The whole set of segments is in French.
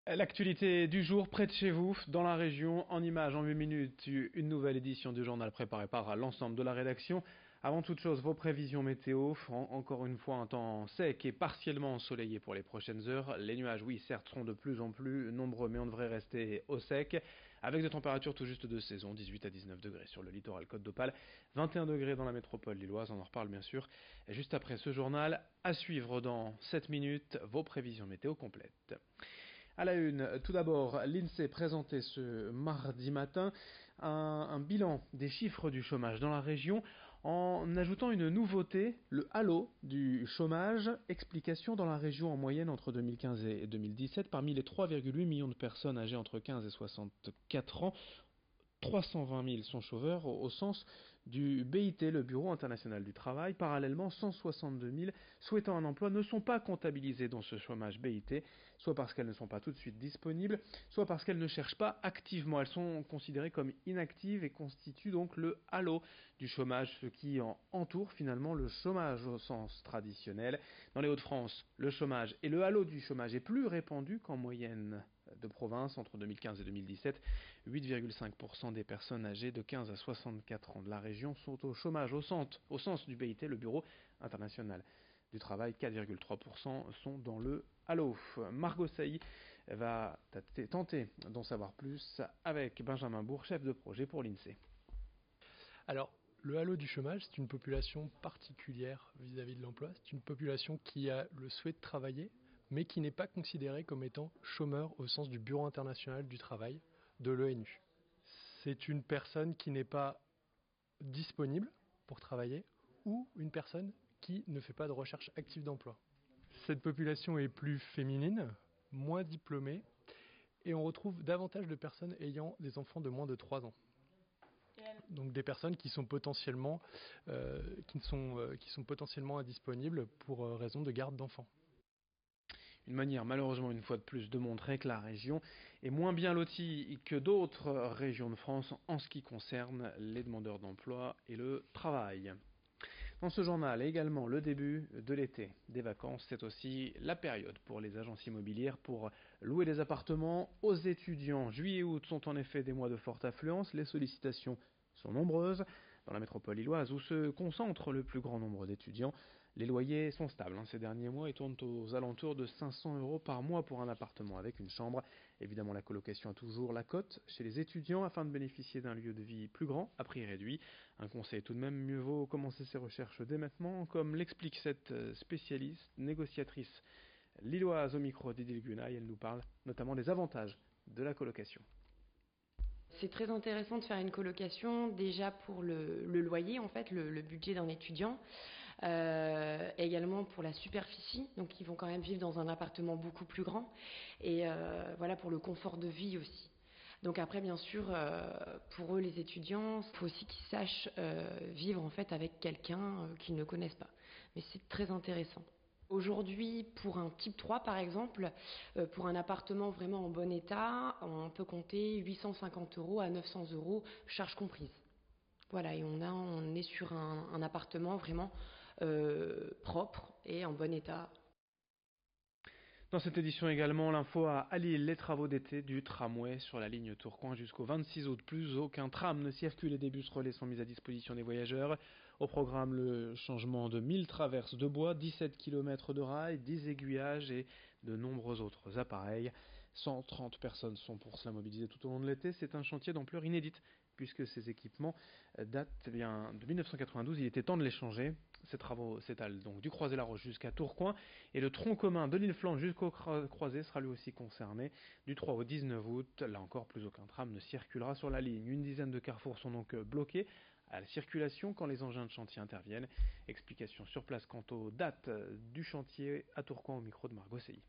L'actualité du jour près de chez vous, dans la région, en images, en 8 minutes, une nouvelle édition du journal préparée par l'ensemble de la rédaction. Avant toute chose, vos prévisions météo. Encore une fois, un temps sec et partiellement ensoleillé pour les prochaines heures. Les nuages, oui, certes, seront de plus en plus nombreux, mais on devrait rester au sec. Avec des températures tout juste de saison, 18 à 19 degrés sur le littoral Côte d'Opale, 21 degrés dans la métropole lilloise, on en reparle bien sûr. Et juste après ce journal, à suivre dans 7 minutes, vos prévisions météo complètes. À la une, tout d'abord, l'INSEE présentait ce mardi matin un bilan des chiffres du chômage dans la région en ajoutant une nouveauté, le halo du chômage. Explication: dans la région en moyenne entre 2015 et 2017, parmi les 3,8 millions de personnes âgées entre 15 et 64 ans, 320 000 sont chômeurs au sens du BIT, le Bureau international du travail. Parallèlement, 162 000 souhaitant un emploi ne sont pas comptabilisés dans ce chômage BIT, soit parce qu'elles ne sont pas tout de suite disponibles, soit parce qu'elles ne cherchent pas activement. Elles sont considérées comme inactives et constituent donc le halo du chômage, ce qui entoure finalement le chômage au sens traditionnel. Dans les Hauts-de-France, le chômage et le halo du chômage est plus répandu qu'en moyenne de province entre 2015 et 2017. 8,5% des personnes âgées de 15 à 64 ans de la région sont au chômage au sens du BIT, le Bureau international du travail. 4,3% sont dans le halo. Margot Sailly va tenter d'en savoir plus avec Benjamin Bourg, chef de projet pour l'INSEE. Alors, le halo du chômage, c'est une population particulière vis-à-vis de l'emploi. C'est une population qui a le souhait de travailler, mais qui n'est pas considérée comme étant chômeur au sens du Bureau international du travail, de l'ONU. C'est une personne qui n'est pas disponible pour travailler ou une personne qui ne fait pas de recherche active d'emploi. Cette population est plus féminine, moins diplômée, et on retrouve davantage de personnes ayant des enfants de moins de 3 ans. Donc des personnes qui sont potentiellement, indisponibles pour raison de garde d'enfants. Une manière, malheureusement, une fois de plus, de montrer que la région est moins bien lotie que d'autres régions de France en ce qui concerne les demandeurs d'emploi et le travail. Dans ce journal, également le début de l'été, des vacances, c'est aussi la période pour les agences immobilières pour louer des appartements aux étudiants. Juillet et août sont en effet des mois de forte affluence, les sollicitations sont nombreuses. Dans la métropole lilloise où se concentre le plus grand nombre d'étudiants, les loyers sont stables ces derniers mois et tournent aux alentours de 500 € par mois pour un appartement avec une chambre. Évidemment, la colocation a toujours la cote chez les étudiants afin de bénéficier d'un lieu de vie plus grand, à prix réduit. Un conseil tout de même: mieux vaut commencer ses recherches dès maintenant, comme l'explique cette spécialiste négociatrice lilloise au micro d'Idil Gunay. Elle nous parle notamment des avantages de la colocation. C'est très intéressant de faire une colocation, déjà pour le loyer, en fait, le budget d'un étudiant, également pour la superficie, donc ils vont quand même vivre dans un appartement beaucoup plus grand, et voilà, pour le confort de vie aussi. Donc après, bien sûr, pour eux, les étudiants, il faut aussi qu'ils sachent vivre en fait avec quelqu'un qu'ils ne connaissent pas. Mais c'est très intéressant. Aujourd'hui, pour un type 3 par exemple, pour un appartement vraiment en bon état, on peut compter 850 € à 900 € charges comprises. Voilà, et on est sur un appartement vraiment propre et en bon état. Dans cette édition également, l'info à Lille, les travaux d'été du tramway sur la ligne Tourcoing jusqu'au 26 août. Plus aucun tram ne circule et des bus relais sont mis à disposition des voyageurs. Au programme, le changement de 1000 traverses de bois, 17 km de rails, 10 aiguillages et de nombreux autres appareils. 130 personnes sont pour cela mobilisées tout au long de l'été. C'est un chantier d'ampleur inédite puisque ces équipements datent de 1992. Il était temps de les changer. Ces travaux s'étalent donc du Croisé-la-Roche jusqu'à Tourcoing et le tronc commun de l'île-Flandre jusqu'au Croisé sera lui aussi concerné. Du 3 au 19 août, là encore, plus aucun tram ne circulera sur la ligne. Une dizaine de carrefours sont donc bloqués à la circulation quand les engins de chantier interviennent. Explication sur place quant aux dates du chantier à Tourcoing au micro de Margot Seilly.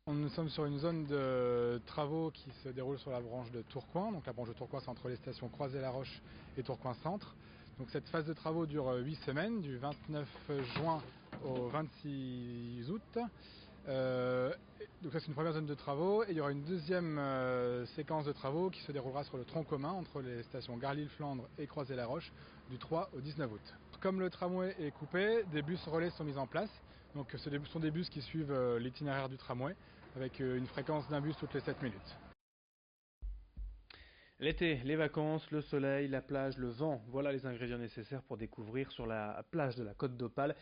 Nous sommes sur une zone de travaux qui se déroule sur la branche de Tourcoing. Donc la branche de Tourcoing, c'est entre les stations Croisé-la-Roche et Tourcoing Centre. Donc cette phase de travaux dure 8 semaines, du 29 juin au 26 août. Donc ça, c'est une première zone de travaux, et il y aura une deuxième séquence de travaux qui se déroulera sur le tronc commun entre les stations Gare-l'Île-Flandre et Croisé-la-Roche du 3 au 19 août. Comme le tramway est coupé, des bus relais sont mis en place. Donc ce sont des bus qui suivent l'itinéraire du tramway. avec une fréquence d'un bus toutes les 7 minutes. L'été, les vacances, le soleil, la plage, le vent, voilà les ingrédients nécessaires pour découvrir sur la plage de la Côte d'Opale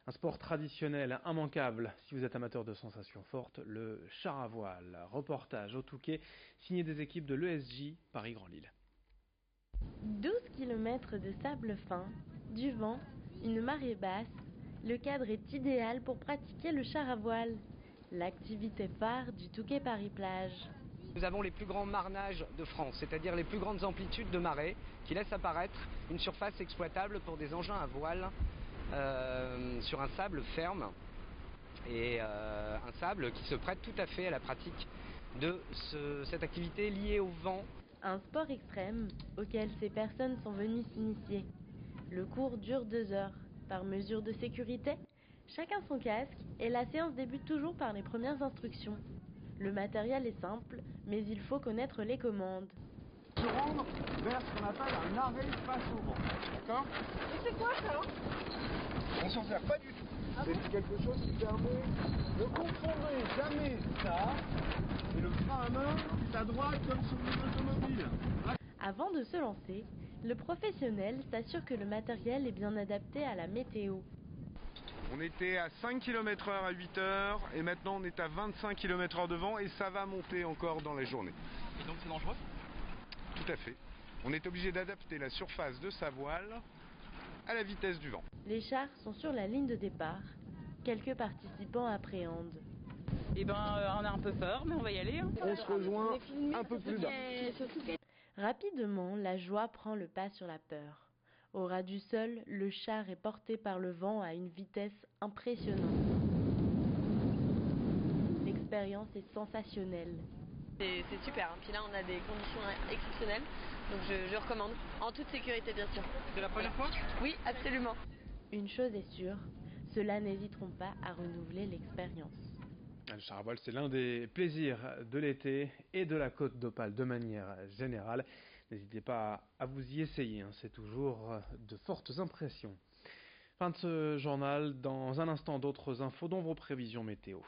un sport traditionnel, immanquable, si vous êtes amateur de sensations fortes, le char à voile. Reportage au Touquet, signé des équipes de l'ESJ Paris-Grand-Lille. 12 km de sable fin, du vent, une marée basse, le cadre est idéal pour pratiquer le char à voile, l'activité phare du Touquet Paris-Plage. Nous avons les plus grands marnages de France, c'est-à-dire les plus grandes amplitudes de marée qui laissent apparaître une surface exploitable pour des engins à voile sur un sable ferme et un sable qui se prête tout à fait à la pratique de cette activité liée au vent. Un sport extrême auquel ces personnes sont venues s'initier. Le cours dure 2 heures. Par mesure de sécurité, chacun son casque et la séance débute toujours par les premières instructions. Le matériel est simple, mais il faut connaître les commandes. Se rendre vers ce qu'on appelle un arrêt face au vent. D'accord ? Et c'est quoi ça ? On s'en sert pas du tout. C'est quelque chose qui permet, ne confondez jamais ça et le frein à main est à droite comme sur une automobile. Avant de se lancer, le professionnel s'assure que le matériel est bien adapté à la météo. On était à 5 km/h à 8 heures et maintenant on est à 25 km/h de vent et ça va monter encore dans la journée. Et donc c'est dangereux ? Tout à fait. On est obligé d'adapter la surface de sa voile à la vitesse du vent. Les chars sont sur la ligne de départ. Quelques participants appréhendent. Eh ben, on a un peu peur, mais on va y aller. Hein. On se rejoint un peu plus bas. Rapidement, la joie prend le pas sur la peur. Au ras du sol, le char est porté par le vent à une vitesse impressionnante. L'expérience est sensationnelle. C'est super, puis là on a des conditions exceptionnelles, donc je recommande, en toute sécurité bien sûr. C'est la première fois ? Oui, absolument. Une chose est sûre, ceux-là n'hésiteront pas à renouveler l'expérience. Le char à voile, c'est l'un des plaisirs de l'été et de la Côte d'Opale de manière générale. N'hésitez pas à vous y essayer, c'est toujours de fortes impressions. Fin de ce journal, dans un instant d'autres infos dont vos prévisions météo.